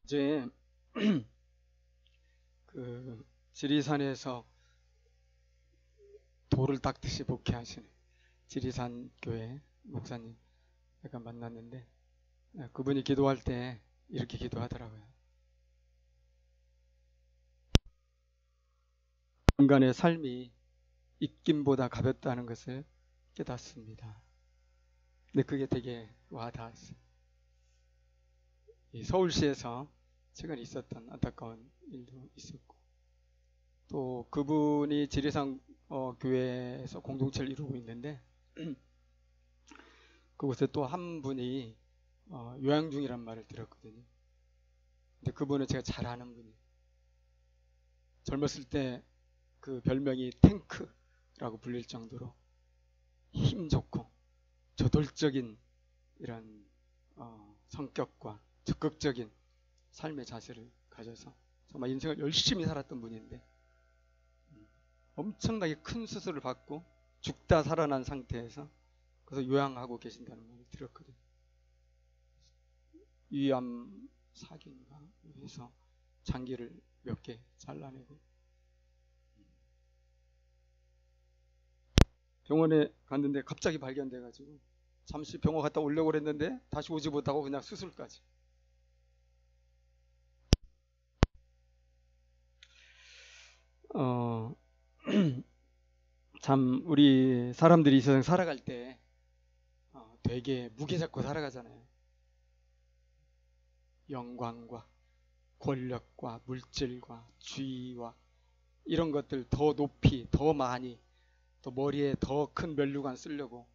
이제 그 지리산에서 돌을 닦듯이 목회하시는 지리산 교회 목사님 약간 만났는데, 그분이 기도할 때 이렇게 기도하더라고요. 인간의 삶이 입김보다 가볍다는 것을 깨닫습니다. 근데 그게 되게 와닿았어요. 이 서울시에서 최근에 있었던 안타까운 일도 있었고, 또 그분이 지리산 교회에서 공동체를 이루고 있는데 그곳에 또 한 분이 요양 중이란 말을 들었거든요. 근데 그분은 제가 잘 아는 분이에요. 젊었을 때 그 별명이 탱크라고 불릴 정도로 힘 좋고 저돌적인 이런 성격과 적극적인 삶의 자세를 가져서 정말 인생을 열심히 살았던 분인데, 엄청나게 큰 수술을 받고 죽다 살아난 상태에서 그래서 요양하고 계신다는 말을 들었거든요. 위암 사기인가 해서 장기를 몇 개 잘라내고 병원에 갔는데 갑자기 발견돼가지고 잠시 병원 갔다 오려고 그랬는데 다시 오지 못하고 그냥 수술까지. 참 우리 사람들이 이 세상 살아갈 때 되게 무게 잡고 살아가잖아요. 영광과 권력과 물질과 주의와 이런 것들 더 높이 더 많이, 또 머리에 더 큰 면류관 쓰려고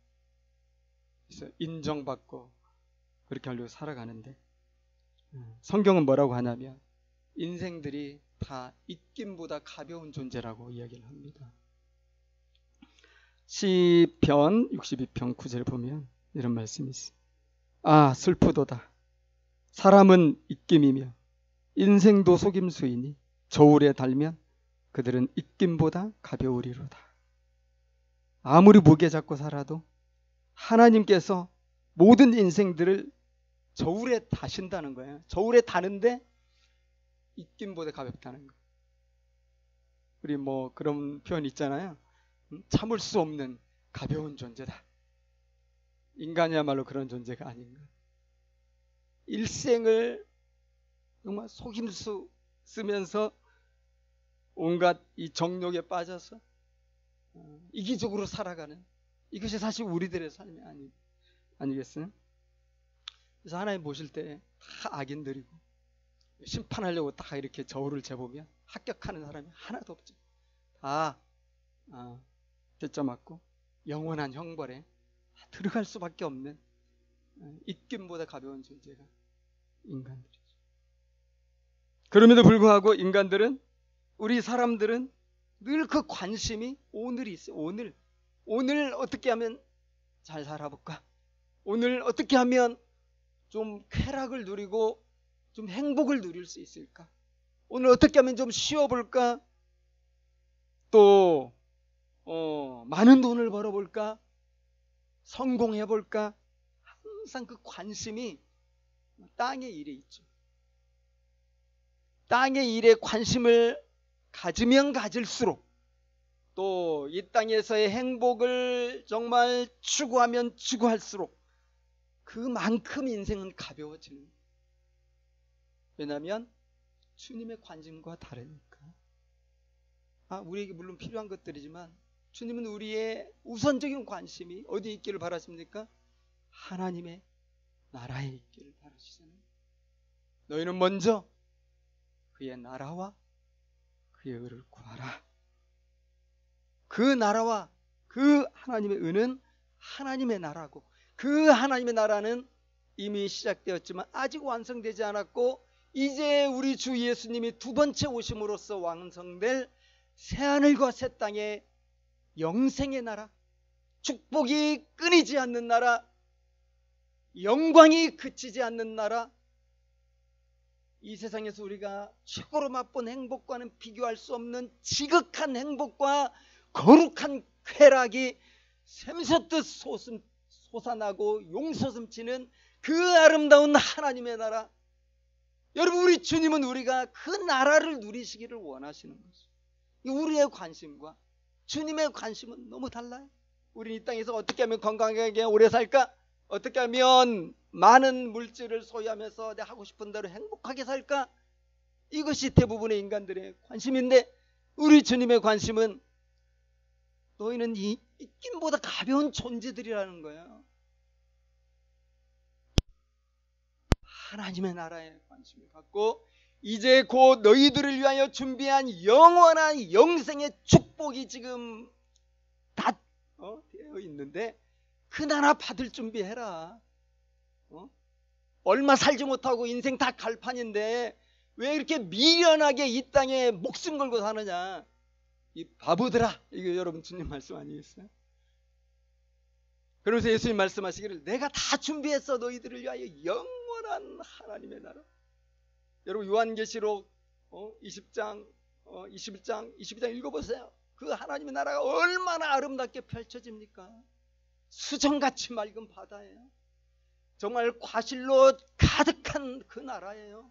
그래서 인정받고 그렇게 하려고 살아가는데, 성경은 뭐라고 하냐면 인생들이 다 입김보다 가벼운 존재라고 이야기를 합니다. 시편 62편 9절 보면 이런 말씀이 있어요. 아 슬프도다. 사람은 입김이며 인생도 속임수이니 저울에 달면 그들은 입김보다 가벼우리로다. 아무리 무게 잡고 살아도 하나님께서 모든 인생들을 저울에 다신다는 거예요. 저울에 다는데 입김보다 가볍다는 거예요. 우리 뭐 그런 표현 있잖아요. 참을 수 없는 가벼운 존재다. 인간이야말로 그런 존재가 아닌가. 일생을 정말 속임수 쓰면서 온갖 이 정욕에 빠져서 이기적으로 살아가는, 이것이 사실 우리들의 삶이 아니겠어요? 그래서 하나님 보실 때 다 악인들이고 심판하려고 딱 이렇게 저울을 재보면 합격하는 사람이 하나도 없죠. 다 대짜 맞고 영원한 형벌에 들어갈 수밖에 없는 입김보다 가벼운 존재가 인간들이죠. 그럼에도 불구하고 인간들은, 우리 사람들은 늘 그 관심이 오늘이 있어요. 오늘 어떻게 하면 잘 살아볼까? 오늘 어떻게 하면 좀 쾌락을 누리고 좀 행복을 누릴 수 있을까? 오늘 어떻게 하면 좀 쉬어볼까? 또 많은 돈을 벌어볼까? 성공해볼까? 항상 그 관심이 땅의 일에 있죠. 땅의 일에 관심을 가지면 가질수록, 또 이 땅에서의 행복을 정말 추구하면 추구할수록 그만큼 인생은 가벼워지는 거예요. 왜냐하면 주님의 관심과 다르니까. 우리에게 물론 필요한 것들이지만 주님은 우리의 우선적인 관심이 어디에 있기를 바라십니까? 하나님의 나라에 있기를 바라시잖아요. 너희는 먼저 그의 나라와 그의 의를 구하라. 그 나라와 그 하나님의 의는 하나님의 나라고, 그 하나님의 나라는 이미 시작되었지만 아직 완성되지 않았고, 이제 우리 주 예수님이 두 번째 오심으로써 완성될 새하늘과 새 땅의 영생의 나라, 축복이 끊이지 않는 나라, 영광이 그치지 않는 나라, 이 세상에서 우리가 최고로 맛본 행복과는 비교할 수 없는 지극한 행복과 거룩한 쾌락이 샘솟듯 솟아나고 용솟음치는 그 아름다운 하나님의 나라, 여러분, 우리 주님은 우리가 그 나라를 누리시기를 원하시는 거죠. 우리의 관심과 주님의 관심은 너무 달라요. 우리 이 땅에서 어떻게 하면 건강하게 오래 살까? 어떻게 하면 많은 물질을 소유하면서 내 하고 싶은 대로 행복하게 살까? 이것이 대부분의 인간들의 관심인데, 우리 주님의 관심은 너희는 이 입김보다 가벼운 존재들이라는 거예요. 하나님의 나라에 관심을 갖고 이제 곧 너희들을 위하여 준비한 영원한 영생의 축복이 지금 다 되어 있는데 그 나라 받을 준비해라. 얼마 살지 못하고 인생 다 갈판인데 왜 이렇게 미련하게 이 땅에 목숨 걸고 사느냐. 이 바보들아. 이게 여러분 주님 말씀 아니겠어요? 그러면서 예수님 말씀하시기를 내가 다 준비했어. 너희들을 위하여 영원한 하나님의 나라. 여러분 요한계시록 20장 21장 22장 읽어보세요. 그 하나님의 나라가 얼마나 아름답게 펼쳐집니까? 수정같이 맑은 바다예요. 정말 과실로 가득한 그 나라예요.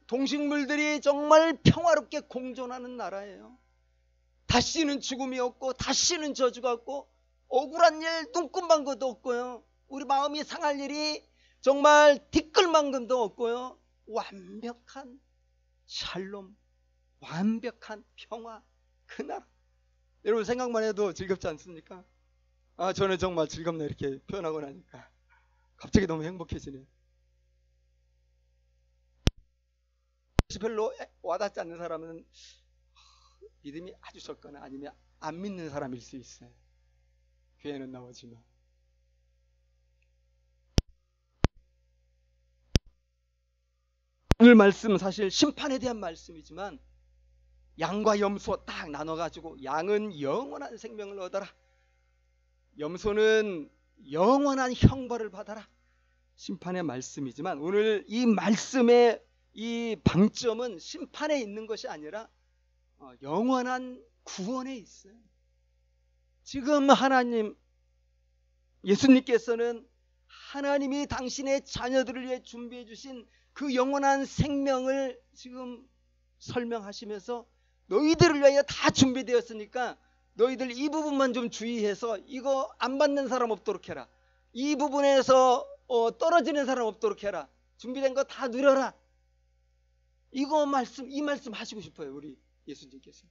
동식물들이 정말 평화롭게 공존하는 나라예요. 다시는 죽음이 없고 다시는 저주가 없고 억울한 일 눈꼽만큼도 없고요. 우리 마음이 상할 일이 정말 티끌만큼도 없고요. 완벽한 샬롬, 완벽한 평화, 그 나라. 여러분 생각만 해도 즐겁지 않습니까? 저는 정말 즐겁네 이렇게 표현하고 나니까 갑자기 너무 행복해지네요. 별로 와닿지 않는 사람은 믿음이 아주 적거나 아니면 안 믿는 사람일 수 있어요. 교회는 나오지만 오늘 말씀은 사실 심판에 대한 말씀이지만 양과 염소 딱 나눠가지고 양은 영원한 생명을 얻어라, 염소는 영원한 형벌을 받아라, 심판의 말씀이지만 오늘 이 말씀의 이 방점은 심판에 있는 것이 아니라 영원한 구원에 있어요. 지금 하나님, 예수님께서는 하나님이 당신의 자녀들을 위해 준비해 주신 그 영원한 생명을 지금 설명하시면서 너희들을 위하여 다 준비되었으니까 너희들 이 부분만 좀 주의해서 이거 안 받는 사람 없도록 해라, 이 부분에서 떨어지는 사람 없도록 해라, 준비된 거 다 누려라. 이 말씀 하시고 싶어요. 우리 예수님께서.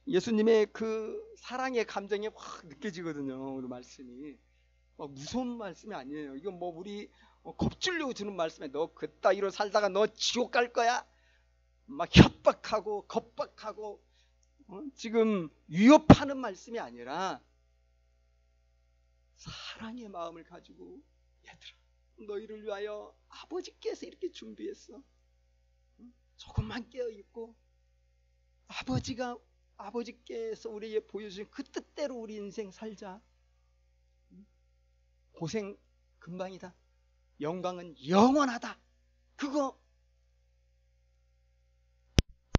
예수님의 그 사랑의 감정이 확 느껴지거든요. 오늘 말씀이 무서운 말씀이 아니에요. 이건 우리 겁주려고 주는 말씀에 너 그따위로 살다가 너 지옥 갈 거야 막 협박하고 겁박하고 지금 위협하는 말씀이 아니라 사랑의 마음을 가지고 얘들아 너희를 위하여 아버지께서 이렇게 준비했어. 조금만 깨어있고 아버지께서 우리에게 보여주신 그 뜻대로 우리 인생 살자. 고생 금방이다. 영광은 영원하다. 그거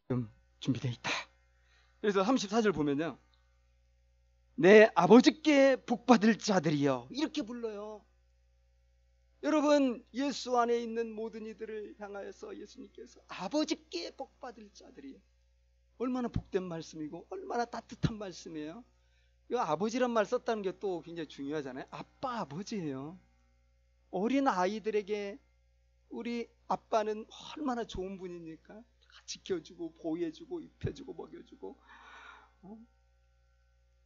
지금 준비되어 있다. 그래서 34절 보면요, 내 아버지께 복받을 자들이여 이렇게 불러요. 여러분 예수 안에 있는 모든 이들을 향하여서 예수님께서 아버지께 복받을 자들이여, 얼마나 복된 말씀이고 얼마나 따뜻한 말씀이에요. 이 아버지란 말 썼다는 게 또 굉장히 중요하잖아요. 아빠 아버지예요. 어린 아이들에게 우리 아빠는 얼마나 좋은 분입니까? 지켜주고 보호해주고 입혀주고 먹여주고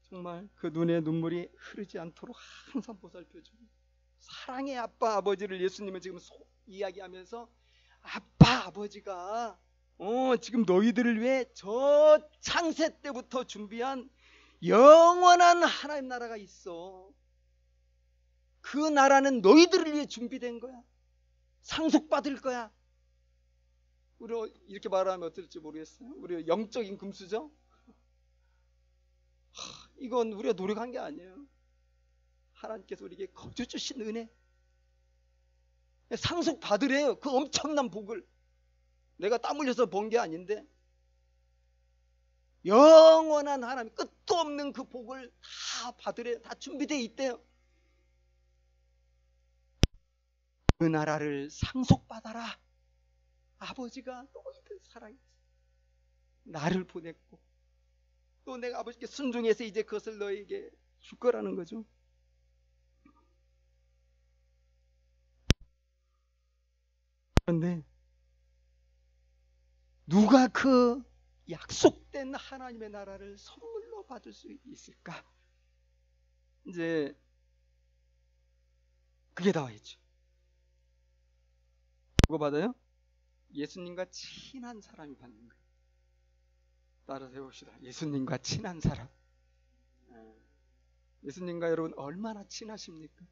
정말 그 눈에 눈물이 흐르지 않도록 항상 보살펴주고, 사랑의 아빠 아버지를 예수님은 지금 이야기하면서 아빠 아버지가 지금 너희들을 위해 저 창세 때부터 준비한 영원한 하나님 나라가 있어. 그 나라는 너희들을 위해 준비된 거야. 상속받을 거야. 우리 이렇게 말하면 어떨지 모르겠어요. 우리 영적인 금수저? 이건 우리가 노력한 게 아니에요. 하나님께서 우리에게 거저 주신 은혜. 상속받으래요. 그 엄청난 복을. 내가 땀 흘려서 번 게 아닌데 영원한 하나님, 끝도 없는 그 복을 다 받으래요. 다 준비되어 있대요. 그 나라를 상속받아라. 아버지가 너희들 사랑해서 나를 보냈고 또 내가 아버지께 순종해서 이제 그것을 너희에게 줄 거라는 거죠. 그런데 누가 그 약속된 하나님의 나라를 선물로 받을 수 있을까? 이제 그게 나와 있죠. 누가 받아요? 예수님과 친한 사람이 받는 거예요. 따라서 해봅시다. 예수님과 친한 사람. 예수님과 여러분 얼마나 친하십니까?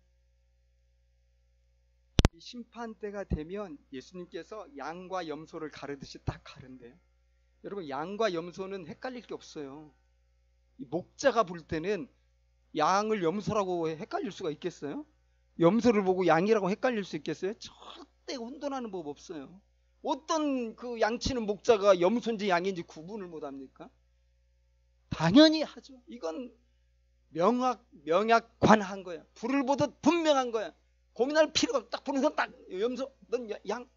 이 심판 때가 되면 예수님께서 양과 염소를 가르듯이 딱 가른대요. 여러분 양과 염소는 헷갈릴 게 없어요. 목자가 볼 때는 양을 염소라고 헷갈릴 수가 있겠어요? 염소를 보고 양이라고 헷갈릴 수 있겠어요? 절대 혼돈하는 법 없어요. 어떤 그 양치는 목자가 염소인지 양인지 구분을 못합니까? 당연히 하죠. 이건 명약관한 거야. 불을 보듯 분명한 거야. 고민할 필요가 없어. 딱 보는 건 딱 염소, 넌 양.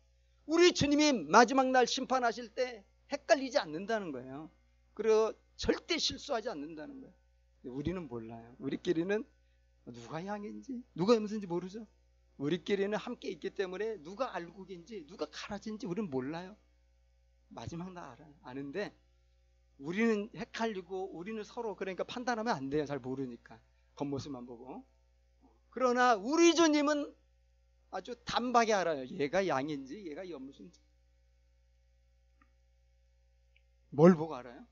우리 주님이 마지막 날 심판하실 때 헷갈리지 않는다는 거예요. 그리고 절대 실수하지 않는다는 거예요. 우리는 몰라요. 우리끼리는 누가 양인지 누가 염소인지 모르죠. 우리끼리는 함께 있기 때문에 누가 알곡인지 누가 가라지인지 우리는 몰라요. 마지막 날 알아요. 아는데 우리는 헷갈리고 우리는 서로 그러니까 판단하면 안 돼요. 잘 모르니까 겉모습만 보고. 그러나 우리 주님은 아주 단박에 알아요. 얘가 양인지 얘가 염소인지. 뭘 보고 알아요?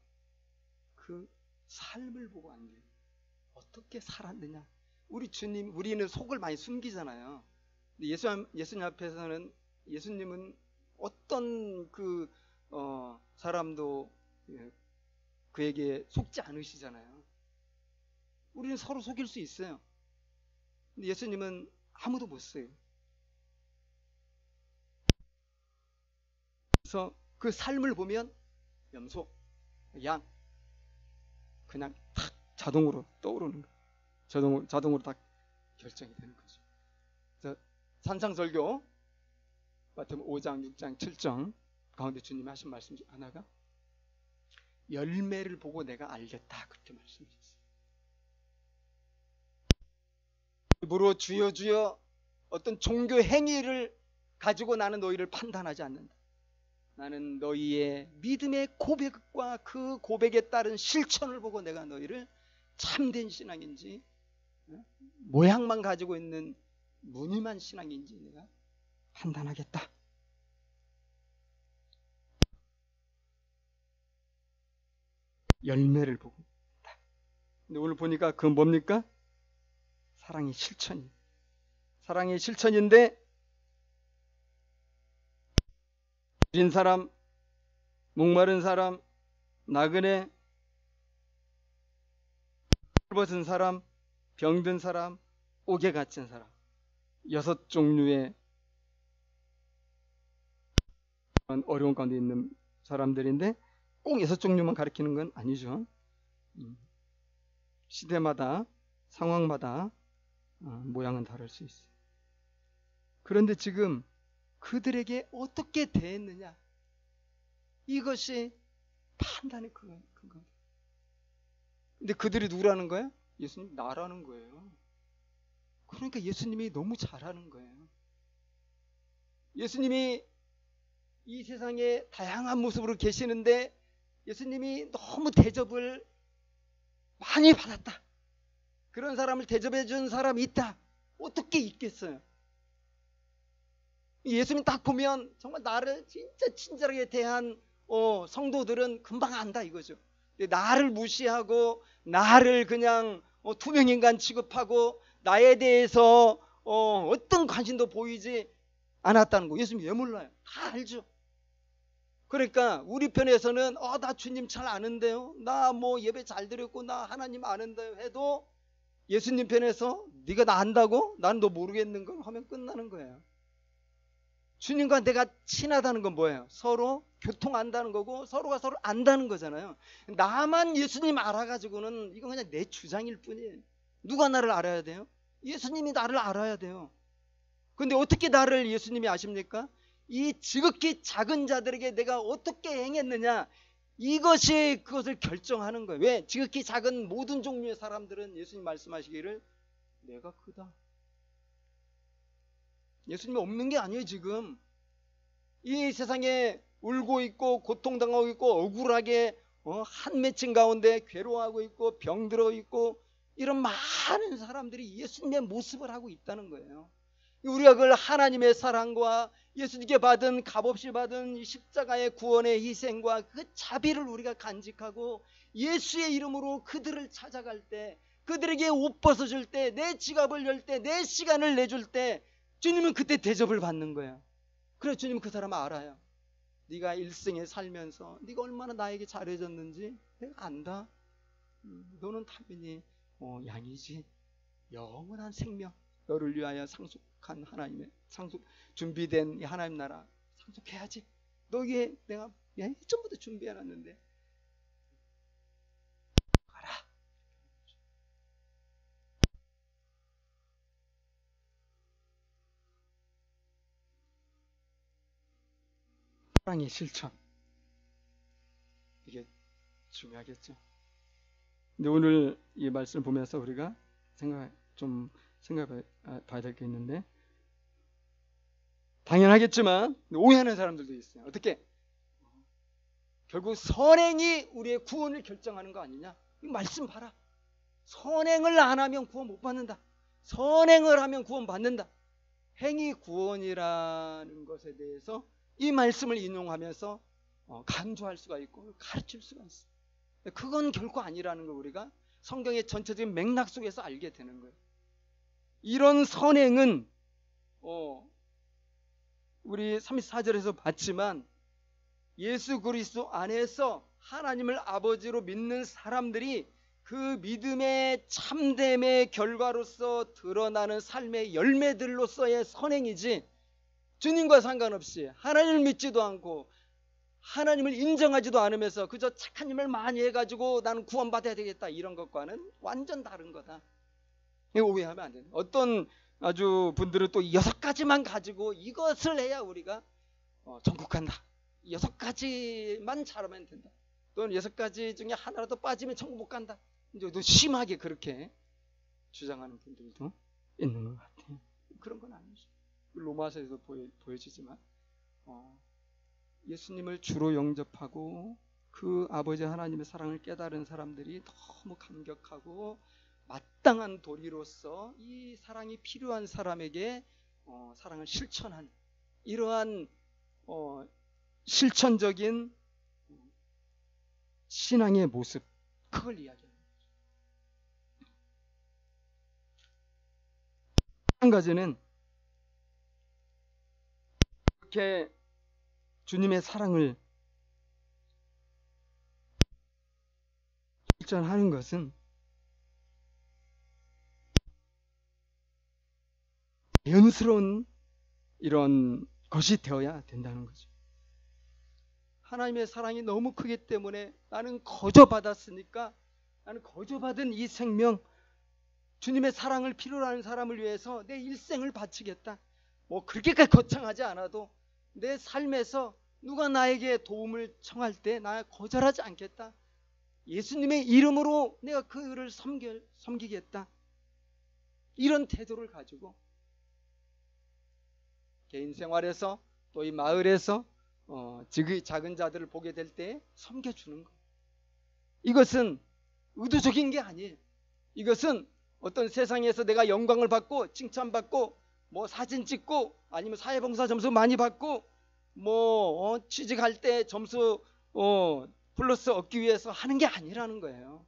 그 삶을 보고 안 돼요. 어떻게 살았느냐. 우리 주님, 우리는 속을 많이 숨기잖아요. 예수님 앞에서는 예수님은 어떤 그 사람도 그에게 속지 않으시잖아요. 우리는 서로 속일 수 있어요. 근데 예수님은 아무도 못 써요. 그래서 그 삶을 보면 염소, 양 그냥 탁 자동으로 떠오르는 거예요. 자동으로 딱 결정이 되는 거죠. 그래서 산상설교 마태복음 5장, 6장, 7장 가운데 주님이 하신 말씀 중 하나가 열매를 보고 내가 알겠다 그렇게 말씀하셨어요. 입으로 주여 주여 어떤 종교 행위를 가지고 나는 너희를 판단하지 않는다. 나는 너희의 믿음의 고백과 그 고백에 따른 실천을 보고 내가 너희를 참된 신앙인지 모양만 가지고 있는 무늬만 신앙인지 내가 판단하겠다. 열매를 보고 있다. 근데 오늘 보니까 그건 뭡니까? 사랑의 실천이에요. 사랑의 실천인데 진 사람, 목마른 사람, 나그네, 벗은 사람, 병든 사람, 옥에 갇힌 사람 6종류의 어려운 가운데 있는 사람들인데 꼭 6종류만 가리키는 건 아니죠. 시대마다 상황마다 모양은 다를 수 있어요. 그런데 지금 그들에게 어떻게 대했느냐 이것이 판단의 근거. 근데 그들이 누구라는 거예요? 예수님 나라는 거예요. 그러니까 예수님이 너무 잘하는 거예요. 예수님이 이 세상에 다양한 모습으로 계시는데 예수님이 너무 대접을 많이 받았다. 그런 사람을 대접해 준 사람이 있다. 어떻게 있겠어요? 예수님 딱 보면 정말 나를 진짜 친절하게 대한 성도들은 금방 안다 이거죠. 나를 무시하고 나를 그냥 투명인간 취급하고 나에 대해서 어떤 관심도 보이지 않았다는 거 예수님 왜 몰라요? 다 알죠. 그러니까 우리 편에서는 나 주님 잘 아는데요, 나 뭐 예배 잘 드렸고 나 하나님 아는데요 해도 예수님 편에서 네가 나 안다고? 난 너 모르겠는 걸 하면 끝나는 거예요. 주님과 내가 친하다는 건 뭐예요? 서로 교통한다는 거고 서로가 서로 안다는 거잖아요. 나만 예수님 알아가지고는 이건 그냥 내 주장일 뿐이에요. 누가 나를 알아야 돼요? 예수님이 나를 알아야 돼요. 근데 어떻게 나를 예수님이 아십니까? 이 지극히 작은 자들에게 내가 어떻게 행했느냐, 이것이 그것을 결정하는 거예요. 왜? 지극히 작은 모든 종류의 사람들은 예수님 말씀하시기를 내가 크다. 예수님이 없는 게 아니에요. 지금 이 세상에 울고 있고 고통당하고 있고 억울하게 한 맺힌 가운데 괴로워하고 있고 병들어 있고 이런 많은 사람들이 예수님의 모습을 하고 있다는 거예요. 우리가 그걸 하나님의 사랑과 예수님께 받은 값없이 받은 십자가의 구원의 희생과 그 자비를 우리가 간직하고 예수의 이름으로 그들을 찾아갈 때, 그들에게 옷 벗어줄 때, 내 지갑을 열 때, 내 시간을 내줄 때 주님은 그때 대접을 받는 거예요. 그래, 주님은 그 사람 알아요. 네가 일생에 살면서 네가 얼마나 나에게 잘해줬는지 내가 안다. 너는 당연히 양이지. 영원한 생명, 너를 위하여 상속한 하나님의 준비된 이 하나님 나라 상속해야지. 너에게 내가 예전부터 준비해놨는데 가라. 사랑의 실천, 이게 중요하겠죠. 근데 오늘 이 말씀을 보면서 우리가 생각해 봐야 될 게 있는데, 당연하겠지만 오해하는 사람들도 있어요. 어떻게? 결국 선행이 우리의 구원을 결정하는 거 아니냐? 이 말씀 봐라. 선행을 안 하면 구원 못 받는다. 선행을 하면 구원 받는다. 행위 구원이라는 것에 대해서 이 말씀을 인용하면서 강조할 수가 있고 가르칠 수가 있어요. 그건 결코 아니라는 걸 우리가 성경의 전체적인 맥락 속에서 알게 되는 거예요. 이런 선행은 우리 34절에서 봤지만 예수 그리스도 안에서 하나님을 아버지로 믿는 사람들이 그 믿음의 참됨의 결과로서 드러나는 삶의 열매들로서의 선행이지, 주님과 상관없이 하나님을 믿지도 않고 하나님을 인정하지도 않으면서 그저 착한 일을 많이 해가지고 나는 구원받아야 되겠다, 이런 것과는 완전 다른 거다. 이거 오해하면 안 돼요. 어떤 아주 분들은 또 6가지만 가지고 이것을 해야 우리가 천국 간다, 6가지만 잘하면 된다, 또는 6가지 중에 하나라도 빠지면 천국 못 간다, 이제 또 심하게 그렇게 주장하는 분들도 있는 것 같아요. 그런 건 아니죠. 로마서에서 보여지지만 예수님을 주로 영접하고 그 아버지 하나님의 사랑을 깨달은 사람들이 너무 감격하고 마땅한 도리로서 이 사랑이 필요한 사람에게 사랑을 실천한 이러한 실천적인 신앙의 모습, 그걸 이야기합니다. 한 가지는 이렇게 주님의 사랑을 실천하는 것은 자연스러운 이런 것이 되어야 된다는 거죠. 하나님의 사랑이 너무 크기 때문에 나는 거저받았으니까 나는 거저받은 이 생명, 주님의 사랑을 필요로 하는 사람을 위해서 내 일생을 바치겠다. 뭐 그렇게까지 거창하지 않아도 내 삶에서 누가 나에게 도움을 청할 때 나 거절하지 않겠다. 예수님의 이름으로 내가 그를 섬기겠다. 이런 태도를 가지고 개인 생활에서 또 이 마을에서 지극히 작은 자들을 보게 될 때 섬겨주는 것. 이것은 의도적인 게 아니에요. 이것은 어떤 세상에서 내가 영광을 받고 칭찬받고 뭐 사진 찍고 아니면 사회봉사 점수 많이 받고 뭐 취직할 때 점수 플러스 얻기 위해서 하는 게 아니라는 거예요.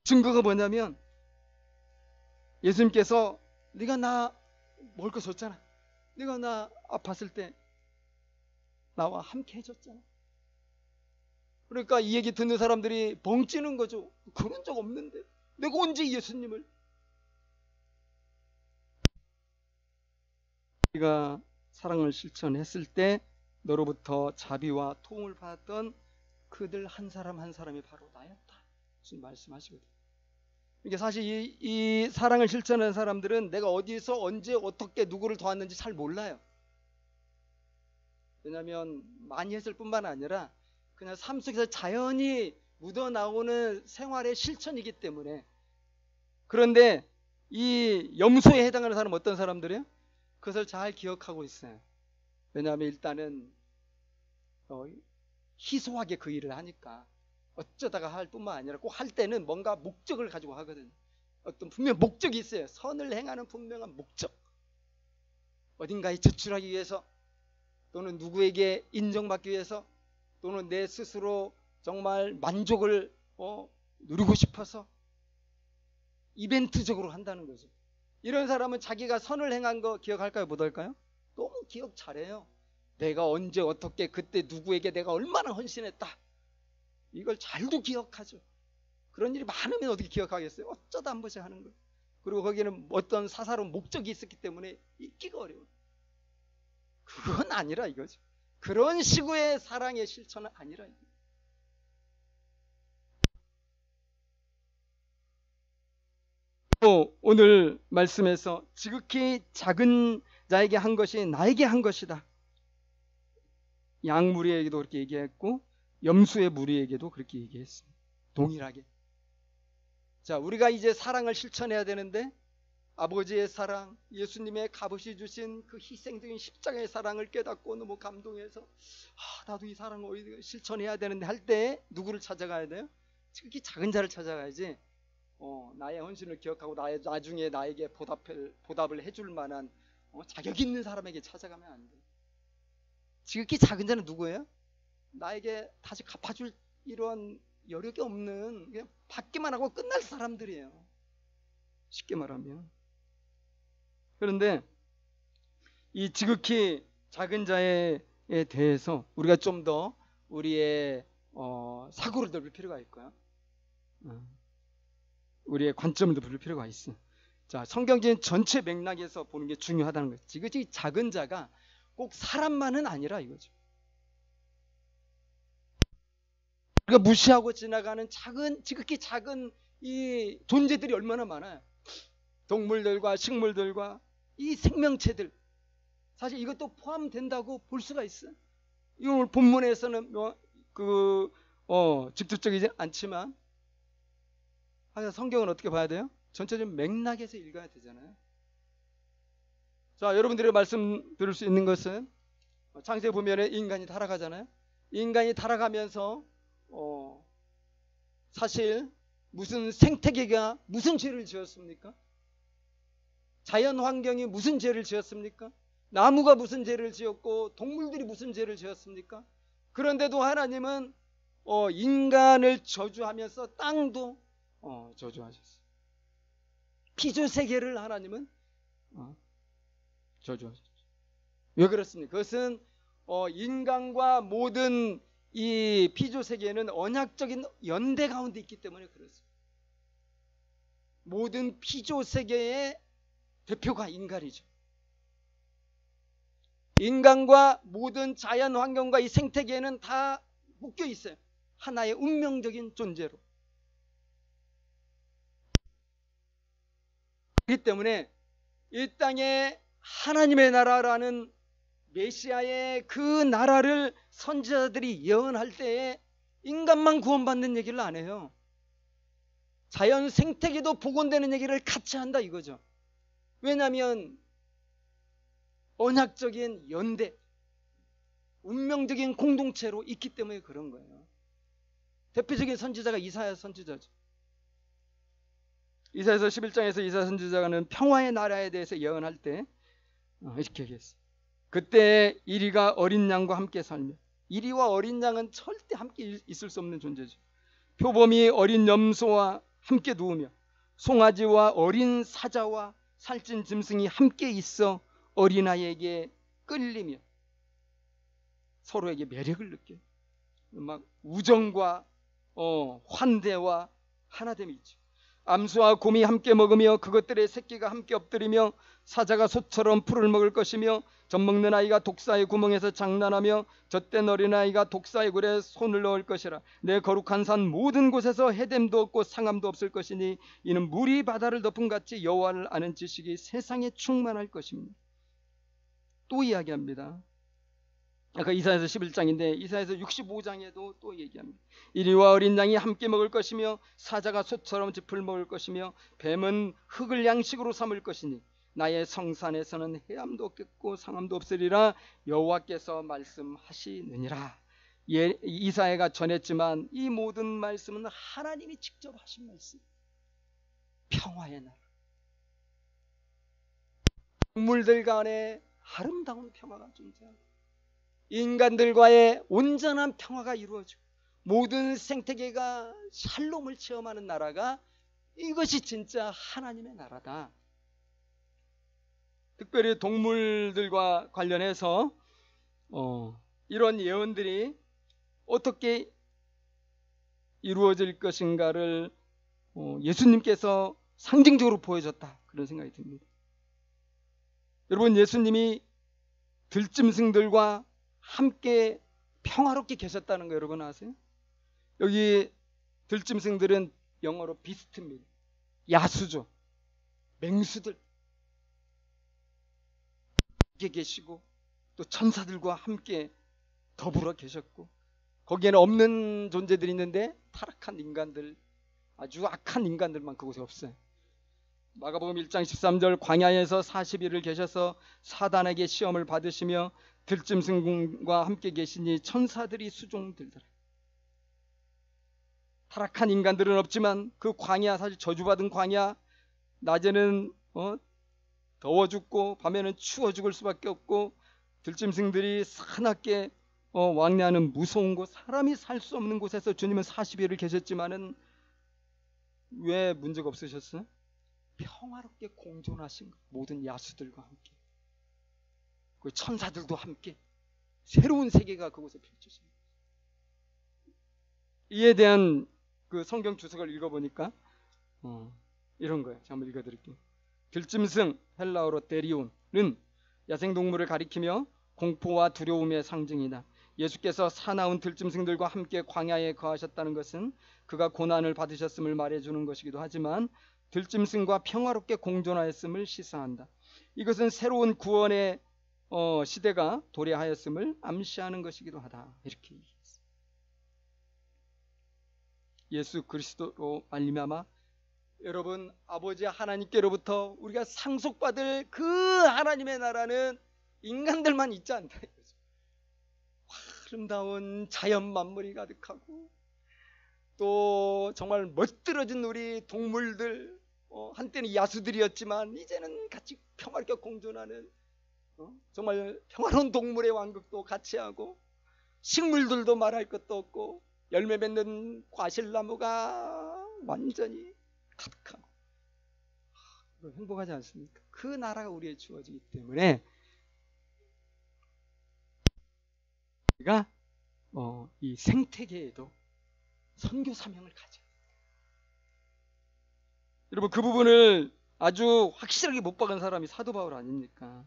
증거가 뭐냐면 예수님께서 네가 나 먹을 거 줬잖아. 네가 나 아팠을 때 나와 함께 해줬잖아. 그러니까 이 얘기 듣는 사람들이 벙찌는 거죠. 그런 적 없는데 내가 언제 예수님을. 네가 사랑을 실천했을 때 너로부터 자비와 도움을 받았던 그들 한 사람 한 사람이 바로 나였다. 무슨 말씀하시거든요. 이게 사실 이 사랑을 실천하는 사람들은 내가 어디서 언제 어떻게 누구를 도왔는지 잘 몰라요. 왜냐하면 많이 했을 뿐만 아니라 그냥 삶 속에서 자연히 묻어나오는 생활의 실천이기 때문에. 그런데 이 염소에 해당하는 사람은 어떤 사람들이에요? 그것을 잘 기억하고 있어요. 왜냐하면 일단은 희소하게 그 일을 하니까 어쩌다가 할 뿐만 아니라 꼭 할 때는 뭔가 목적을 가지고 하거든요. 어떤 분명 목적이 있어요. 선을 행하는 분명한 목적. 어딘가에 제출하기 위해서, 또는 누구에게 인정받기 위해서, 또는 내 스스로 정말 만족을 누리고 싶어서 이벤트적으로 한다는 거죠. 이런 사람은 자기가 선을 행한 거 기억할까요? 못할까요? 너무 기억 잘해요. 내가 언제 어떻게 그때 누구에게 내가 얼마나 헌신했다. 이걸 잘도 기억하죠. 그런 일이 많으면 어떻게 기억하겠어요? 어쩌다 한 번씩 하는 거예요. 그리고 거기에는 어떤 사사로운 목적이 있었기 때문에 잊기가 어려워요. 그건 아니라 이거죠. 그런 식의 사랑의 실천은 아니라 이거죠. 또 오늘 말씀에서 지극히 작은 자에게 한 것이 나에게 한 것이다. 양무리에게도 그렇게 얘기했고 염소의 무리에게도 그렇게 얘기했습니다. 동일하게. 자, 우리가 이제 사랑을 실천해야 되는데 아버지의 사랑, 예수님의 값없이 주신 그 희생적인 십자가의 사랑을 깨닫고 너무 감동해서 나도 이 사랑을 실천해야 되는데 할 때 누구를 찾아가야 돼요? 지극히 작은 자를 찾아가야지. 나의 헌신을 기억하고 나중에 나에게 보답을 해줄 만한 자격 있는 사람에게 찾아가면 안 돼. 지극히 작은 자는 누구예요? 나에게 다시 갚아줄 이런 여력이 없는, 그냥 받기만 하고 끝날 사람들이에요. 쉽게 말하면. 그런데 이 지극히 작은 자에 대해서 우리가 좀 더 우리의 사고를 넓힐 필요가 있고요. 우리의 관점을 넓힐 필요가 있어. 자, 성경적인 전체 맥락에서 보는 게 중요하다는 거죠. 지극히 작은 자가 꼭 사람만은 아니라 이거죠. 우리가 무시하고 지나가는 지극히 작은 이 존재들이 얼마나 많아요. 동물들과 식물들과 이 생명체들. 사실 이것도 포함된다고 볼 수가 있어요. 이 오늘 본문에서는 직접적이지 않지만 성경은 어떻게 봐야 돼요? 전체적인 맥락에서 읽어야 되잖아요. 자, 여러분들이 말씀 들을 수 있는 것은 창세기 보면 인간이 타락하잖아요. 인간이 타락하면서 사실 무슨 생태계가 무슨 죄를 지었습니까? 자연 환경이 무슨 죄를 지었습니까? 나무가 무슨 죄를 지었고 동물들이 무슨 죄를 지었습니까? 그런데도 하나님은 인간을 저주하면서 땅도 저주하셨어요. 피조세계를 하나님은 저주하셨죠. 왜 그렇습니까? 그것은 인간과 모든 이 피조세계는 언약적인 연대 가운데 있기 때문에 그렇습니다. 모든 피조세계의 대표가 인간이죠. 인간과 모든 자연 환경과 이 생태계는 다 묶여 있어요. 하나의 운명적인 존재로. 그렇기 때문에 이 땅에 하나님의 나라라는 메시아의 그 나라를 선지자들이 예언할 때에 인간만 구원받는 얘기를 안 해요. 자연 생태계도 복원되는 얘기를 같이 한다 이거죠. 왜냐하면 언약적인 연대, 운명적인 공동체로 있기 때문에 그런 거예요. 대표적인 선지자가 이사야 선지자죠. 이사야서 11장에서 이사야 선지자는 평화의 나라에 대해서 예언할 때 이렇게 얘기했어요. 그때 이리가 어린 양과 함께 살며, 이리와 어린 양은 절대 함께 있을 수 없는 존재죠. 표범이 어린 염소와 함께 누우며 송아지와 어린 사자와 살찐 짐승이 함께 있어 어린아이에게 끌리며 서로에게 매력을 느껴요. 막 우정과 환대와 하나됨이 있죠. 암수와 곰이 함께 먹으며 그것들의 새끼가 함께 엎드리며 사자가 소처럼 풀을 먹을 것이며 젖먹는 아이가 독사의 구멍에서 장난하며 젖된 어린아이가 독사의 굴에 손을 넣을 것이라. 내 거룩한 산 모든 곳에서 해됨도 없고 상함도 없을 것이니 이는 물이 바다를 덮은 같이 여호와를 아는 지식이 세상에 충만할 것입니다. 또 이야기합니다. 아까 이사야서 11장인데 이사야서 65장에도 또 얘기합니다. 이리와 어린 양이 함께 먹을 것이며 사자가 소처럼 짚을 먹을 것이며 뱀은 흙을 양식으로 삼을 것이니 나의 성산에서는 해함도 없겠고 상함도 없으리라 여호와께서 말씀하시느니라. 이사야가 전했지만 이 모든 말씀은 하나님이 직접 하신 말씀. 평화의 나라, 동물들 간에 아름다운 평화가 존재하고 인간들과의 온전한 평화가 이루어지고 모든 생태계가 샬롬을 체험하는 나라가, 이것이 진짜 하나님의 나라다. 특별히 동물들과 관련해서 이런 예언들이 어떻게 이루어질 것인가를 예수님께서 상징적으로 보여줬다, 그런 생각이 듭니다. 여러분, 예수님이 들짐승들과 함께 평화롭게 계셨다는 거 여러분 아세요? 여기 들짐승들은 영어로 비스트입니다. 야수죠. 맹수들 함께 계시고 또 천사들과 함께 더불어 계셨고, 거기에는 없는 존재들이 있는데 타락한 인간들, 아주 악한 인간들만 그곳에 없어요. 마가복음 1장 13절 광야에서 40일을 계셔서 사단에게 시험을 받으시며 들짐승과 함께 계시니 천사들이 수종들더라. 타락한 인간들은 없지만 그 광야, 사실 저주받은 광야, 낮에는 더워 죽고 밤에는 추워 죽을 수밖에 없고 들짐승들이 사납게 왕래하는 무서운 곳, 사람이 살 수 없는 곳에서 주님은 40일을 계셨지만은 왜 문제가 없으셨어요? 평화롭게 공존하신 것, 모든 야수들과 함께, 그 천사들도 함께 새로운 세계가 그곳에 펼쳐집니다. 이에 대한 그 성경 주석을 읽어보니까 이런 거예요. 제가 한번 읽어드릴게요. 들짐승, 헬라어로 데리온은 야생동물을 가리키며 공포와 두려움의 상징이다. 예수께서 사나운 들짐승들과 함께 광야에 거하셨다는 것은 그가 고난을 받으셨음을 말해주는 것이기도 하지만 들짐승과 평화롭게 공존하였음을 시사한다. 이것은 새로운 구원의 시대가 도래하였음을 암시하는 것이기도 하다. 이렇게 얘기했어요. 예수 그리스도로 말미암아 여러분, 아버지 하나님께로부터 우리가 상속받을 그 하나님의 나라는 인간들만 있지 않다. 아름다운 자연 만물이 가득하고 또 정말 멋들어진 우리 동물들, 한때는 야수들이었지만 이제는 같이 평화롭게 공존하는 정말 평화로운 동물의 왕국도 같이 하고, 식물들도 말할 것도 없고 열매 맺는 과실나무가 완전히 가득하고 행복하지 않습니까? 그 나라가 우리에게 주어지기 때문에 우리가 이 생태계에도 선교 사명을 가져요. 여러분, 그 부분을 아주 확실하게 못 박은 사람이 사도 바울 아닙니까?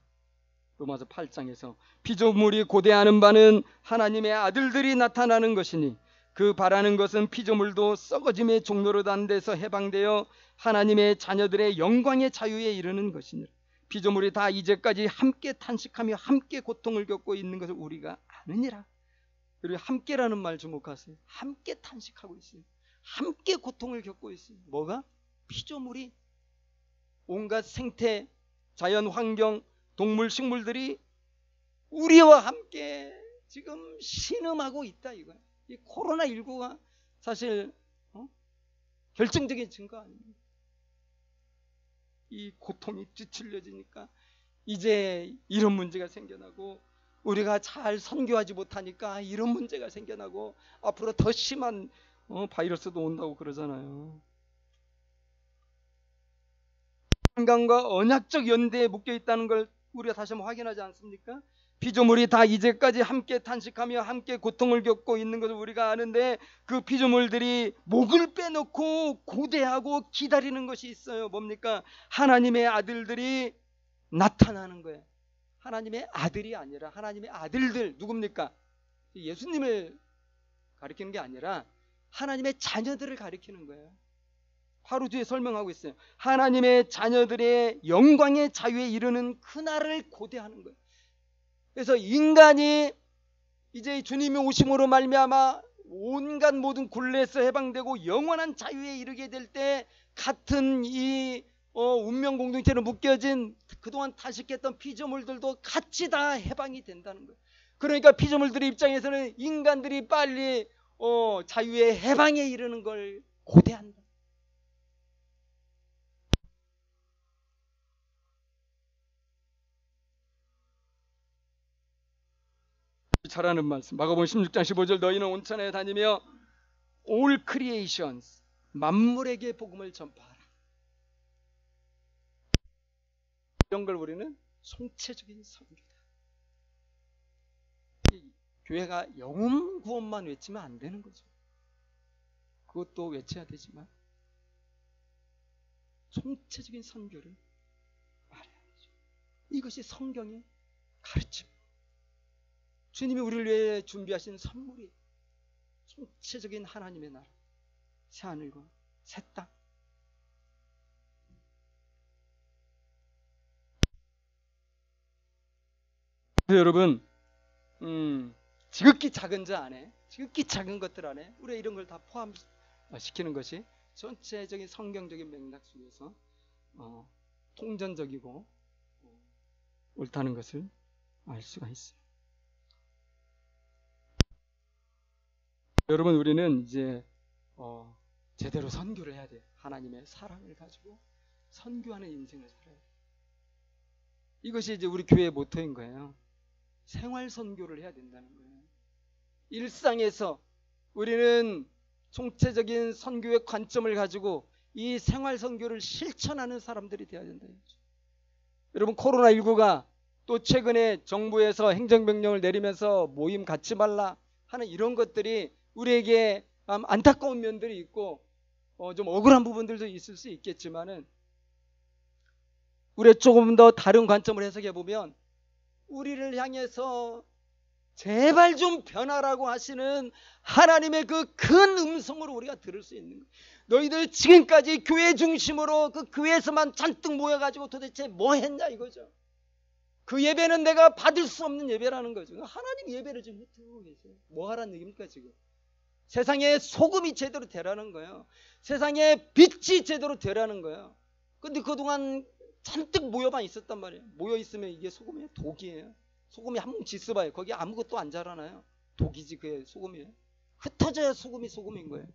로마서 8장에서 피조물이 고대하는 바는 하나님의 아들들이 나타나는 것이니 그 바라는 것은 피조물도 썩어짐의 종로로 단 데서 해방되어 하나님의 자녀들의 영광의 자유에 이르는 것이니라. 피조물이 다 이제까지 함께 탄식하며 함께 고통을 겪고 있는 것을 우리가 아느니라. 그리고 함께라는 말 주목하세요. 함께 탄식하고 있어요. 함께 고통을 겪고 있어요. 뭐가? 피조물이, 온갖 생태, 자연 환경, 동물, 식물들이 우리와 함께 지금 신음하고 있다 이거야. 이 코로나19가 사실 결정적인 증거 아닙니까? 이 고통이 뒤틀려지니까 이제 이런 문제가 생겨나고, 우리가 잘 선교하지 못하니까 이런 문제가 생겨나고, 앞으로 더 심한 바이러스도 온다고 그러잖아요. 한강과 언약적 연대에 묶여 있다는 걸 우리가 다시 한번 확인하지 않습니까? 피조물이 다 이제까지 함께 탄식하며 함께 고통을 겪고 있는 것을 우리가 아는데, 그 피조물들이 목을 빼놓고 고대하고 기다리는 것이 있어요. 뭡니까? 하나님의 아들들이 나타나는 거예요. 하나님의 아들이 아니라 하나님의 아들들, 누굽니까? 예수님을 가리키는 게 아니라 하나님의 자녀들을 가리키는 거예요. 바로 뒤에 설명하고 있어요. 하나님의 자녀들의 영광의 자유에 이르는 그날을 고대하는 거예요. 그래서 인간이 이제 주님의 오심으로 말미암아 온갖 모든 굴레에서 해방되고 영원한 자유에 이르게 될 때, 같은 이 운명 공동체로 묶여진 그동안 탄식했던 피조물들도 같이 다 해방이 된다는 거예요. 그러니까 피조물들의 입장에서는 인간들이 빨리 자유의 해방에 이르는 걸 고대한다. 잘하는 말씀. 마가복음 16장 15절, 너희는 온 천하에 다니며 all creations, 만물에게 복음을 전파하라. 이런 걸 우리는 송체적인 선교다. 교회가 영혼 구원만 외치면 안 되는 거죠. 그것도 외쳐야 되지만 송체적인 선교를 말해야 되죠. 이것이 성경의 가르침. 주님이 우리를 위해 준비하신 선물이 총체적인 하나님의 나라, 새하늘과 새 땅. 여러분, 지극히 작은 자 안에, 지극히 작은 것들 안에 우리가 이런 걸 다 포함시키는 것이 전체적인 성경적인 맥락 속에서 통전적이고 옳다는 것을 알 수가 있어요. 여러분, 우리는 이제 제대로 선교를 해야 돼요. 하나님의 사랑을 가지고 선교하는 인생을 살아야 돼요. 이것이 이제 우리 교회의 모토인 거예요. 생활 선교를 해야 된다는 거예요. 일상에서 우리는 총체적인 선교의 관점을 가지고 이 생활 선교를 실천하는 사람들이 되어야 된다. 여러분, 코로나19가 또 최근에 정부에서 행정명령을 내리면서 모임 갖지 말라 하는 이런 것들이 우리에게 안타까운 면들이 있고 좀 억울한 부분들도 있을 수 있겠지만은, 우리가 조금 더 다른 관점을 해석해 보면 우리를 향해서 제발 좀 변하라고 하시는 하나님의 그 큰 음성으로 우리가 들을 수 있는 거예요. 너희들 지금까지 교회 중심으로 그 교회에서만 잔뜩 모여가지고 도대체 뭐 했냐 이거죠. 그 예배는 내가 받을 수 없는 예배라는 거죠. 하나님 예배를 좀 해주고 계세요. 뭐 하라는 얘기입니까 지금? 세상에 소금이 제대로 되라는 거예요. 세상에 빛이 제대로 되라는 거예요. 근데 그동안 잔뜩 모여만 있었단 말이에요. 모여있으면 이게 소금이에요? 독이에요? 소금이 한 뭉치 있어봐요. 거기 아무것도 안 자라나요? 독이지 그게 소금이에요. 흩어져야 소금이 소금인 거예요.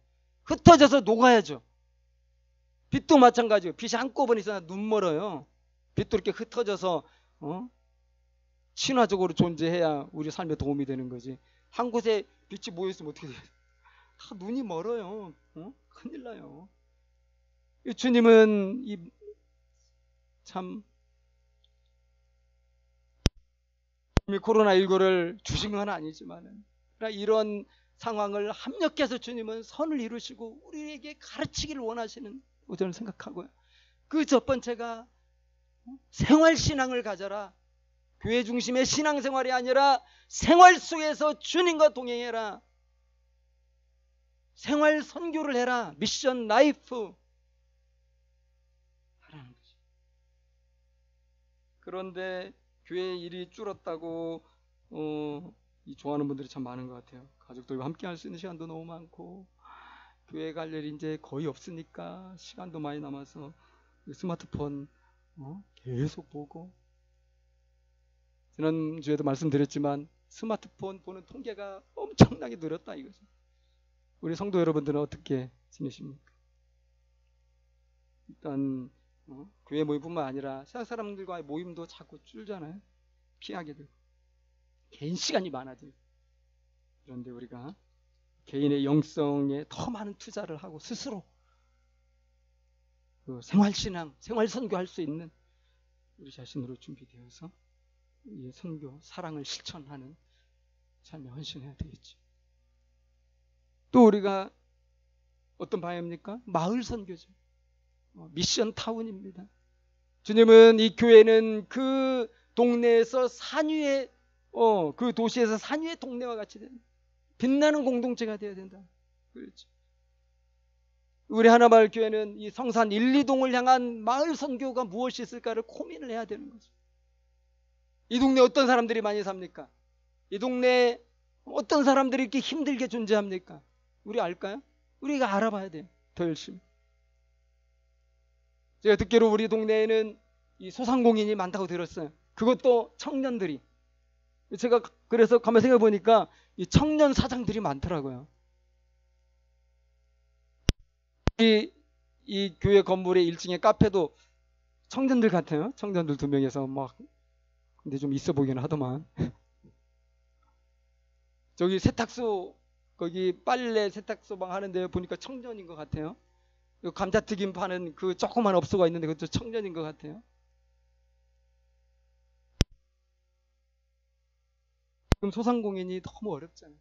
흩어져서 녹아야죠. 빛도 마찬가지예요. 빛이 한꺼번에 있어야 눈 멀어요. 빛도 이렇게 흩어져서 친화적으로 존재해야 우리 삶에 도움이 되는 거지. 한 곳에 빛이 모여있으면 어떻게 돼요? 다 눈이 멀어요. 큰일 나요. 주님은 참 코로나19를 주신 건 아니지만 이런 상황을 합력해서 주님은 선을 이루시고 우리에게 가르치기를 원하시는 저는 생각하고요. 그 첫 번째가 생활신앙을 가져라. 교회 중심의 신앙생활이 아니라 생활 속에서 주님과 동행해라. 생활 선교를 해라. 미션 라이프 하라는 거죠. 그런데 교회 일이 줄었다고 좋아하는 분들이 참 많은 것 같아요. 가족들과 함께 할 수 있는 시간도 너무 많고 교회 갈 일이 이제 거의 없으니까 시간도 많이 남아서 스마트폰 계속 보고, 지난주에도 말씀드렸지만 스마트폰 보는 통계가 엄청나게 늘었다 이거죠. 우리 성도 여러분들은 어떻게 지내십니까? 일단 교회 모임뿐만 아니라 세상 사람들과의 모임도 자꾸 줄잖아요. 피하게 되고 개인 시간이 많아지고. 그런데 우리가 개인의 영성에 더 많은 투자를 하고 스스로 그 생활신앙, 생활선교할 수 있는 우리 자신으로 준비되어서 이 선교, 사랑을 실천하는 삶에 헌신해야 되겠죠. 또 우리가 어떤 방향입니까? 마을 선교죠. 미션 타운입니다. 주님은 이 교회는 그 동네에서 산 위에 그 도시에서 산 위의 동네와 같이 된다. 빛나는 공동체가 되어야 된다. 그렇죠. 우리 하나마을 교회는 이 성산 1, 2동을 향한 마을 선교가 무엇이 있을까를 고민을 해야 되는 거죠. 이 동네 어떤 사람들이 많이 삽니까? 이 동네에 어떤 사람들이 이렇게 힘들게 존재합니까? 우리 알까요? 우리가 알아봐야 돼요. 더 열심히. 제가 듣기로 우리 동네에는 이 소상공인이 많다고 들었어요. 그것도 청년들이. 제가 그래서 가만히 생각해 보니까 이 청년 사장들이 많더라고요. 이 교회 건물의 1층에 카페도 청년들 같아요. 청년들 2명에서 막 근데 좀 있어 보기는 하더만. 저기 세탁소 거기 빨래 세탁소방 하는데 보니까 청년인 것 같아요. 감자튀김 파는 그 조그만 업소가 있는데 그것도 청년인 것 같아요. 그럼 소상공인이 너무 어렵잖아요.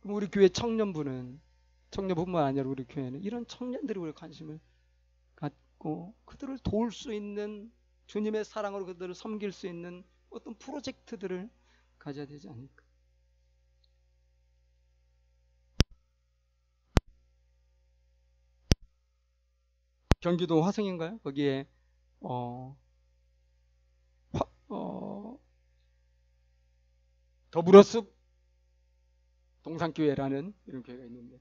그럼 우리 교회 청년뿐만 아니라 우리 교회는 이런 청년들이 우리 관심을 갖고 그들을 도울 수 있는 주님의 사랑으로 그들을 섬길 수 있는 어떤 프로젝트들을 가져야 되지 않을까. 경기도 화성인가요? 거기에 더불어숲 동산교회라는 이런 교회가 있는데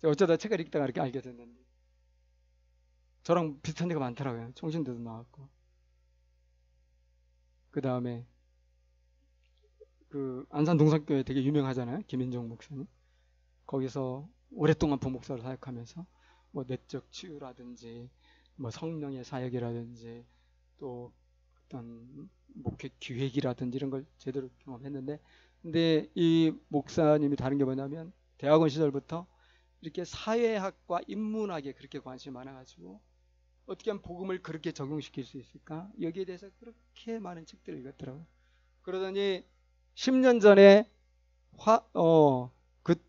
제가 어쩌다 책을 읽다가 이렇게 알게 됐는데 저랑 비슷한 데가 많더라고요. 총신대도 나왔고 그 다음에 그 안산 동산교회 되게 유명하잖아요. 김인정 목사님. 거기서 오랫동안 부목사로 사역하면서 뭐 내적 치유라든지 뭐 성령의 사역이라든지 또 어떤 목회 기획이라든지 이런 걸 제대로 경험했는데 근데 이 목사님이 다른 게 뭐냐면 대학원 시절부터 이렇게 사회학과 인문학에 그렇게 관심이 많아가지고 어떻게 하면 복음을 그렇게 적용시킬 수 있을까 여기에 대해서 그렇게 많은 책들을 읽었더라고요. 그러더니 10년 전에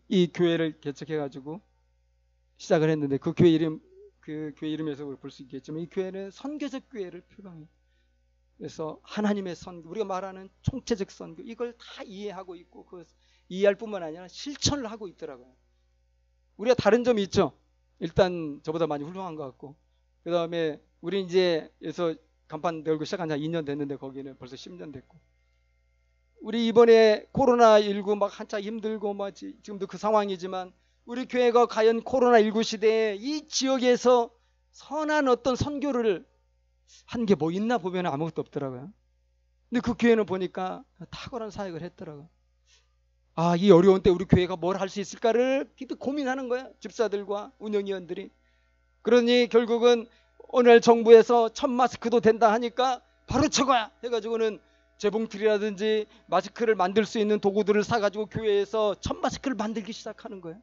이 교회를 개척해가지고 시작을 했는데 그 교회 이름에서 볼 수 있겠지만 이 교회는 선교적 교회를 표방해요. 그래서 하나님의 선교, 우리가 말하는 총체적 선교 이걸 다 이해하고 있고 그 이해할 뿐만 아니라 실천을 하고 있더라고요. 우리가 다른 점이 있죠. 일단 저보다 많이 훌륭한 것 같고 그 다음에 우리 이제 여기서 간판 내걸고 시작한 지 한 2년 됐는데 거기는 벌써 10년 됐고 우리 이번에 코로나19 막 한참 힘들고 막 지금도 그 상황이지만 우리 교회가 과연 코로나19 시대에 이 지역에서 선한 어떤 선교를 한 게 뭐 있나 보면 아무것도 없더라고요. 근데 그 교회는 보니까 탁월한 사역을 했더라고요. 아, 이 어려운 때 우리 교회가 뭘 할 수 있을까를 고민하는 거야. 집사들과 운영위원들이. 그러니 결국은 오늘 정부에서 1000마스크도 된다 하니까 바로 저거야 해가지고는 재봉틀이라든지 마스크를 만들 수 있는 도구들을 사가지고 교회에서 1000마스크를 만들기 시작하는 거예요.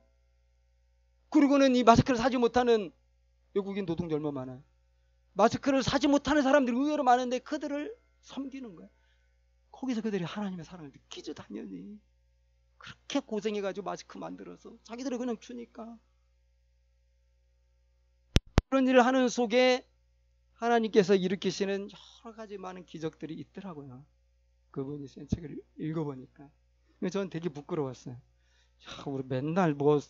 그리고는 이 마스크를 사지 못하는 외국인 노동자 얼마 많아요. 마스크를 사지 못하는 사람들이 의외로 많은데 그들을 섬기는 거예요. 거기서 그들이 하나님의 사랑을 느끼죠. 당연히 그렇게 고생해가지고 마스크 만들어서 자기들이 그냥 주니까. 그런 일을 하는 속에 하나님께서 일으키시는 여러 가지 많은 기적들이 있더라고요. 그분이 쓴 책을 읽어보니까 저는 되게 부끄러웠어요. 야, 우리 맨날 뭐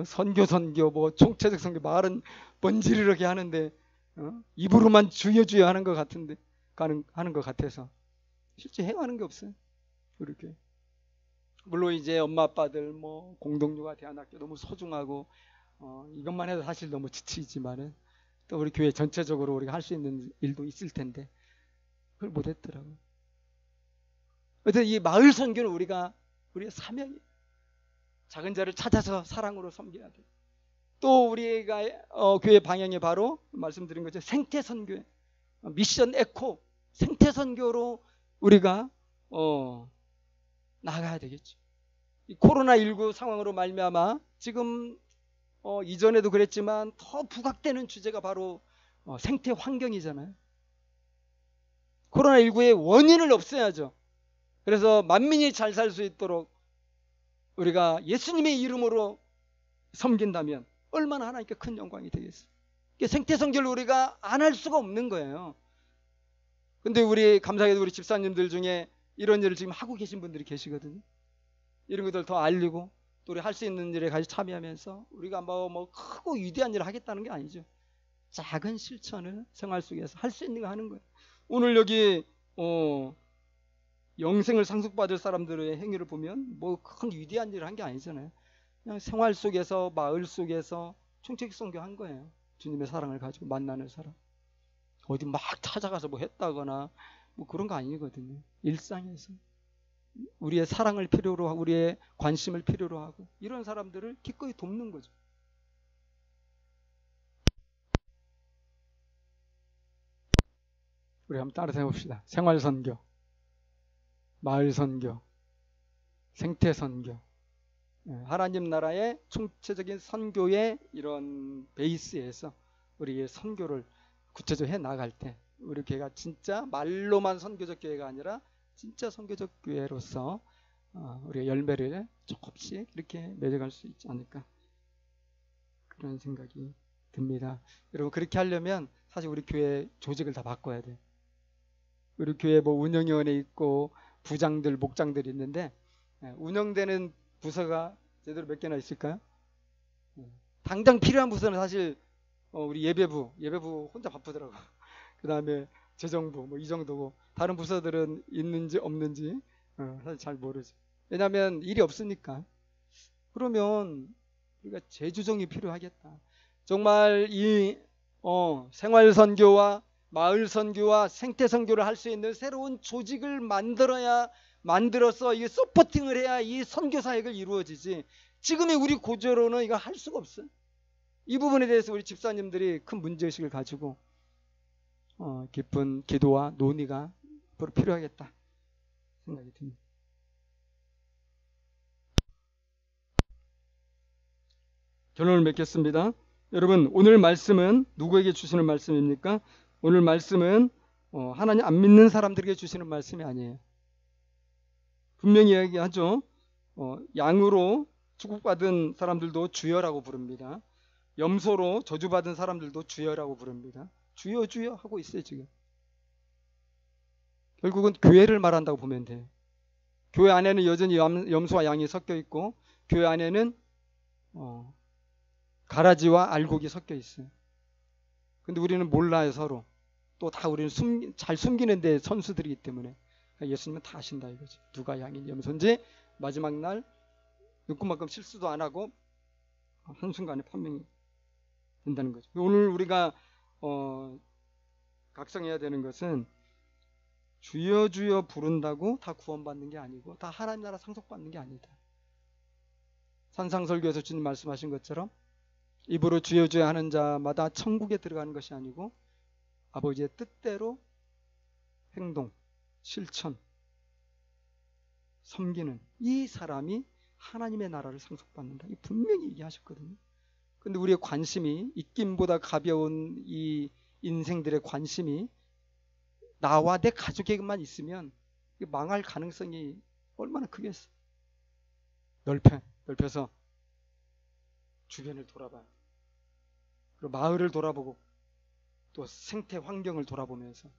선교 뭐 총체적 선교 말은 번지르르게 하는데 입으로만 주여 하는 것 같은데 하는 것 같아서 실제 행하는 게 없어요. 이렇게 물론 이제 엄마 아빠들 뭐 공동육아 대안학교 너무 소중하고 이것만 해도 사실 너무 지치지만은 또 우리 교회 전체적으로 우리가 할 수 있는 일도 있을 텐데 그걸 못했더라고요. 그래서 이 마을 선교는 우리의 사명이 작은 자를 찾아서 사랑으로 섬겨야 돼. 또 우리가 교회 방향이 바로 말씀드린 것처럼 생태 선교, 미션 에코, 생태 선교로 우리가 나가야 되겠죠. 이 코로나19 상황으로 말미암아 지금 이전에도 그랬지만 더 부각되는 주제가 바로 생태 환경이잖아요. 코로나19의 원인을 없애야죠. 그래서 만민이 잘 살 수 있도록 우리가 예수님의 이름으로 섬긴다면 얼마나 하나님께 큰 영광이 되겠어요. 생태성결을 우리가 안 할 수가 없는 거예요. 근데 우리 감사하게도 우리 집사님들 중에 이런 일을 지금 하고 계신 분들이 계시거든요. 이런 것들 더 알리고 또 우리 할 수 있는 일에 같이 참여하면서 우리가 뭐 크고 위대한 일을 하겠다는 게 아니죠. 작은 실천을 생활 속에서 할 수 있는 거 하는 거예요. 오늘 여기 영생을 상속받을 사람들의 행위를 보면 뭐 큰 위대한 일을 한 게 아니잖아요. 그냥 생활 속에서 마을 속에서 총책 선교한 거예요. 주님의 사랑을 가지고 만나는 사람. 어디 막 찾아가서 뭐 했다거나 뭐 그런 거 아니거든요. 일상에서 우리의 사랑을 필요로 하고 우리의 관심을 필요로 하고 이런 사람들을 기꺼이 돕는 거죠. 우리 한번 따라서 해봅시다. 생활선교, 마을선교, 생태선교. 하나님 나라의 총체적인 선교의 이런 베이스에서 우리의 선교를 구체적으로 해 나갈 때 우리 교회가 진짜 말로만 선교적 교회가 아니라 진짜 선교적 교회로서 우리가 열매를 조금씩 이렇게 맺어갈 수 있지 않을까 그런 생각이 듭니다. 여러분 그렇게 하려면 사실 우리 교회 조직을 다 바꿔야 돼요. 우리 교회 뭐 운영위원회 있고 부장들 목장들이 있는데 운영되는 부서가 제대로 몇 개나 있을까요? 당장 필요한 부서는 사실 우리 예배부 혼자 바쁘더라고. 그 다음에 재정부 뭐 이 정도고 다른 부서들은 있는지 없는지 사실 잘 모르지. 왜냐하면 일이 없으니까. 그러면 우리가 재조정이 필요하겠다. 정말 이 생활선교와 마을선교와 생태선교를 할 수 있는 새로운 조직을 만들어서 이 서포팅을 해야 이 선교 사역을 이루어지지. 지금의 우리 구조로는 이거 할 수가 없어요. 이 부분에 대해서 우리 집사님들이 큰 문제의식을 가지고 깊은 기도와 논의가 앞으로 필요하겠다 생각이 듭니다. 결론을 맺겠습니다. 여러분 오늘 말씀은 누구에게 주시는 말씀입니까? 오늘 말씀은 하나님 안 믿는 사람들에게 주시는 말씀이 아니에요. 분명히 이야기하죠. 양으로 축복받은 사람들도 주여라고 부릅니다. 염소로 저주받은 사람들도 주여라고 부릅니다. 주여 주여 하고 있어요 지금. 결국은 교회를 말한다고 보면 돼요. 교회 안에는 여전히 염소와 양이 섞여 있고 교회 안에는 가라지와 알곡이 섞여 있어요. 근데 우리는 몰라요 서로. 또 다 우리는 잘 숨기는 데 선수들이기 때문에 예수님은 다 아신다 이거지. 누가 양인지 염소인지 마지막 날 눈금만큼 실수도 안 하고 한순간에 판명이 된다는 거죠. 오늘 우리가 각성해야 되는 것은 주여 주여 부른다고 다 구원받는 게 아니고 다 하나님 나라 상속받는 게 아니다. 산상설교에서 주님 말씀하신 것처럼 입으로 주여 주여 하는 자마다 천국에 들어가는 것이 아니고 아버지의 뜻대로 행동, 실천, 섬기는 이 사람이 하나님의 나라를 상속받는다. 이 분명히 얘기하셨거든요. 근데 우리의 관심이 입김보다 가벼운 이 인생들의 관심이 나와 내 가족에게만 있으면 망할 가능성이 얼마나 크겠어. 넓혀서 주변을 돌아봐요. 그리고 마을을 돌아보고 또 생태 환경을 돌아보면서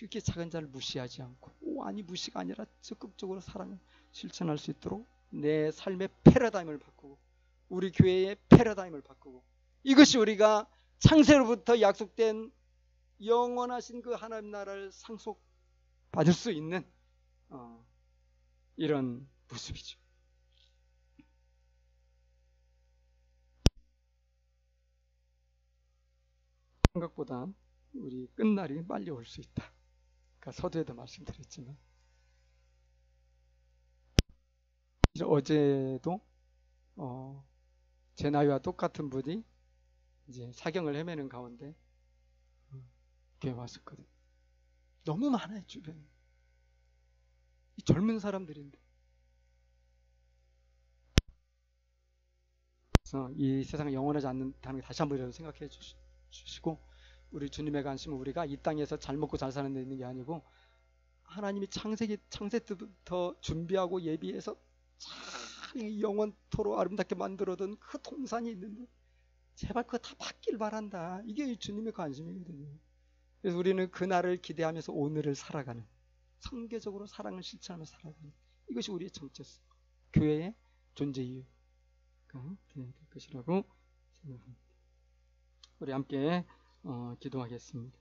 이렇게 작은 자를 무시하지 않고 아니 무시가 아니라 적극적으로 사랑을 실천할 수 있도록 내 삶의 패러다임을 바꾸고 우리 교회의 패러다임을 바꾸고 이것이 우리가 창세로부터 약속된 영원하신 그 하나님 나라를 상속받을 수 있는 이런 모습이죠. 생각보다 우리 끝날이 빨리 올 수 있다. 그러니까 서두에도 말씀드렸지만 어제도 제 나이와 똑같은 분이 이제 사경을 헤매는 가운데 교회 왔었거든요. 너무 많아요 주변에. 이 젊은 사람들인데. 그래서 이 세상은 영원하지 않는다는 게 다시 한번 생각해 주시고 우리 주님의 관심은 우리가 이 땅에서 잘 먹고 잘 사는 데 있는 게 아니고 하나님이 창세 때부터 준비하고 예비해서 참 영원토록 아름답게 만들어둔 그 동산이 있는데 제발 그거 다 받길 바란다. 이게 주님의 관심이거든요. 그래서 우리는 그날을 기대하면서 오늘을 살아가는, 성계적으로 사랑을 실천하며 살아가는, 이것이 우리의 정체성, 교회의 존재 이유가 될 것이라고 생각합니다. 우리 함께 기도하겠습니다.